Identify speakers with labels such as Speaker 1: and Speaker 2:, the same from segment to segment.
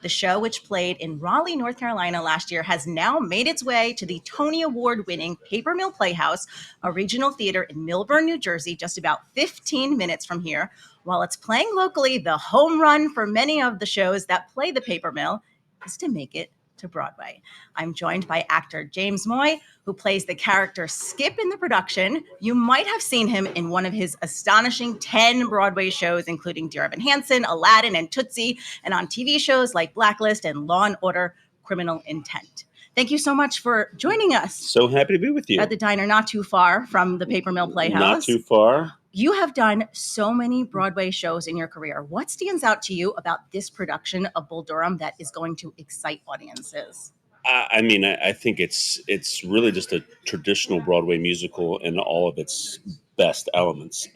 Speaker 1: The show, which played in Raleigh, North Carolina last year, has now made its way to the Tony Award-winning Paper Mill Playhouse, a regional theater in Millburn, New Jersey, just about 15 minutes from here. While it's playing locally, the home run for many of the shows that play the Paper Mill is to make it to Broadway. I'm joined by actor James Moye, who plays the character Skip in the production. You might have seen him in one of his astonishing 10 Broadway shows, including Dear Evan Hansen, Aladdin, and Tootsie, and on TV shows like Blacklist and Law and Order: Criminal Intent. Thank you so much for joining us.
Speaker 2: So happy to be with you.
Speaker 1: At the diner not too far from the Paper Mill Playhouse.
Speaker 2: Not too far.
Speaker 1: You have done so many Broadway shows in your career. What stands out to you about this production of Bull Durham that is going to excite audiences?
Speaker 2: I think it's really just a traditional Broadway musical in all of its best elements.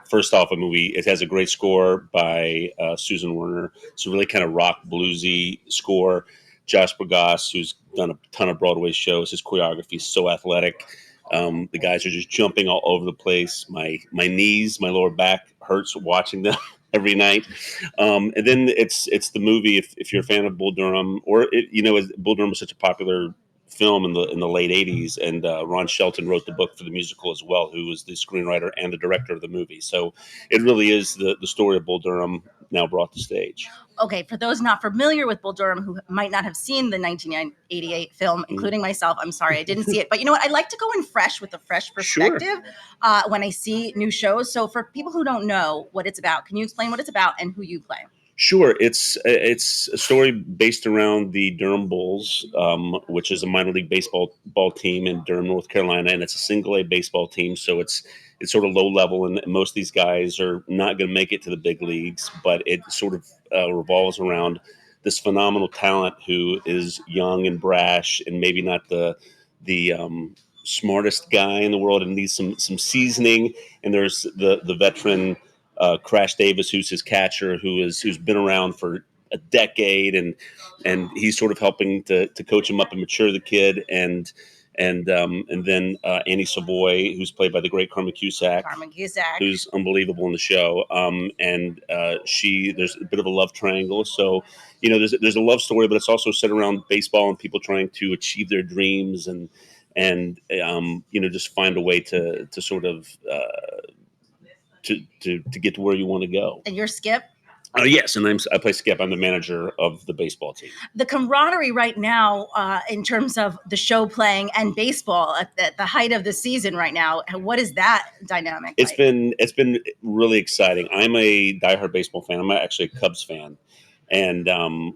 Speaker 2: First off, it has a great score by Susan Werner. It's a really kind of rock bluesy score. Josh Bergasse, who's done a ton of Broadway shows, his choreography is so athletic. The guys are just jumping all over the place. My knees, my lower back hurts watching them every night. And then it's the movie. If you're a fan of Bull Durham, Bull Durham was such a popular film in the late '80s, and Ron Shelton wrote the book for the musical as well, who was the screenwriter and the director of the movie. So it really is the story of Bull Durham now brought to stage.
Speaker 1: Okay, for those not familiar with Bull Durham who might not have seen the 1988 film, including myself, I'm sorry, I didn't see it. But you know what? I like to go in fresh with a fresh perspective when I see new shows. So for people who don't know what it's about, can you explain what it's about and who you play?
Speaker 2: Sure. It's a story based around the Durham Bulls, which is a minor league baseball team in Durham, North Carolina, and it's a single A baseball team. So it's sort of low level, and most of these guys are not going to make it to the big leagues. But it sort of revolves around this phenomenal talent who is young and brash, and maybe not the smartest guy in the world, and needs some seasoning. And there's the veteran. Crash Davis, who's his catcher, who's been around for a decade, and he's sort of helping to coach him up and mature the kid, and then Annie Savoy, who's played by the great Carmen Cusack, who's unbelievable in the show, and there's a bit of a love triangle. So there's a love story, but it's also set around baseball and people trying to achieve their dreams and just find a way to sort of to get to where you want to go.
Speaker 1: And you're Skip?
Speaker 2: Yes, and I play Skip. I'm the manager of the baseball team.
Speaker 1: The camaraderie right now, in terms of the show playing and baseball at the height of the season right now, what is that dynamic
Speaker 2: It's
Speaker 1: like?
Speaker 2: It's been really exciting. I'm a diehard baseball fan. I'm actually a Cubs fan. And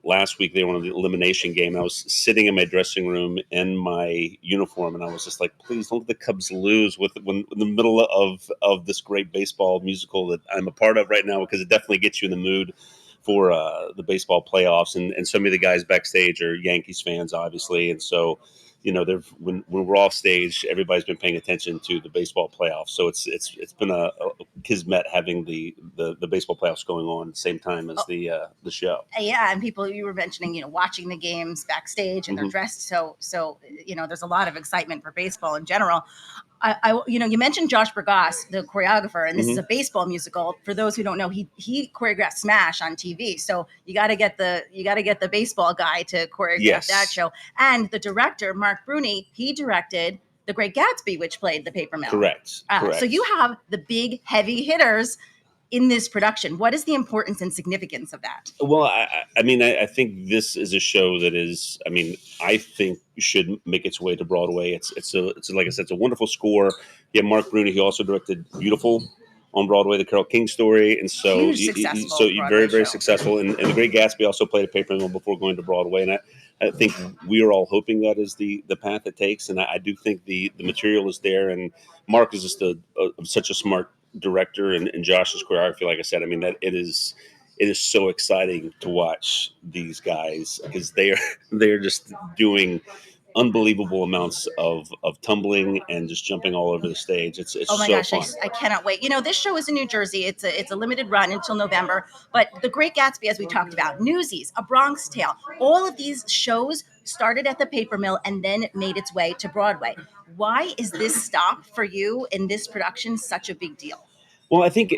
Speaker 2: last week they were on the elimination game. I was sitting in my dressing room in my uniform, and I was just like, "Please don't let the Cubs lose!" In the middle of this great baseball musical that I'm a part of right now, because it definitely gets you in the mood for the baseball playoffs. And so many of the guys backstage are Yankees fans, obviously, and so when we're off stage, everybody's been paying attention to the baseball playoffs. So it's been a kismet having the baseball playoffs going on at the same time as the show.
Speaker 1: Yeah, and people, you were mentioning, watching the games backstage, and they're dressed so there's a lot of excitement for baseball in general. You mentioned Josh Bergasse, the choreographer, and this is a baseball musical. For those who don't know, he choreographed Smash on TV. So you got to get the baseball guy to choreograph that show. And the director, Mark Bruni, he directed The Great Gatsby, which played the Paper Mill.
Speaker 2: Correct.
Speaker 1: So you have the big heavy hitters in this production. What is the importance and significance of that?
Speaker 2: Well, I think this is a show that is, I think should make its way to Broadway. It's like I said, it's a wonderful score. Yeah, Mark Bruni, he also directed Beautiful on Broadway, the Carole King story, and so very, very successful. And The Great Gatsby also played a Paper Mill before going to Broadway, and I think we are all hoping that is the path it takes. And I do think the material is there, and Mark is just such a smart director, and Josh's choreography, like I said, that it is so exciting to watch these guys, because they're just doing unbelievable amounts of tumbling and just jumping all over the stage. It's
Speaker 1: oh my
Speaker 2: so
Speaker 1: gosh,
Speaker 2: fun.
Speaker 1: I cannot wait. This show is in New Jersey. It's a limited run until November. But The Great Gatsby, as we talked about, Newsies, A Bronx Tale, all of these shows started at the Paper Mill and then made its way to Broadway. Why is this stop for you in this production such a big deal?
Speaker 2: Well, I think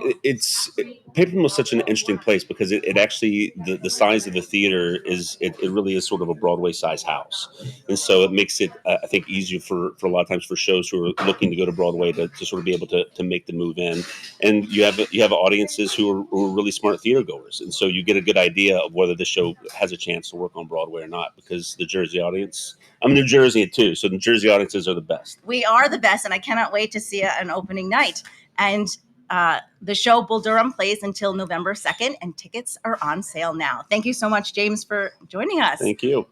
Speaker 2: Paper Mill is such an interesting place because it actually the size of the theater it really is sort of a Broadway size house, and so it makes it I think easier for a lot of times for shows who are looking to go to Broadway to sort of be able to make the move in, and you have audiences who are really smart theater goers, and so you get a good idea of whether the show has a chance to work on Broadway or not because the Jersey audience. I'm in New Jersey too, so the Jersey audiences are the best.
Speaker 1: We are the best, and I cannot wait to see it on opening night. And the show Bull Durham plays until November 2nd, and tickets are on sale now. Thank you so much, James, for joining us.
Speaker 2: Thank you.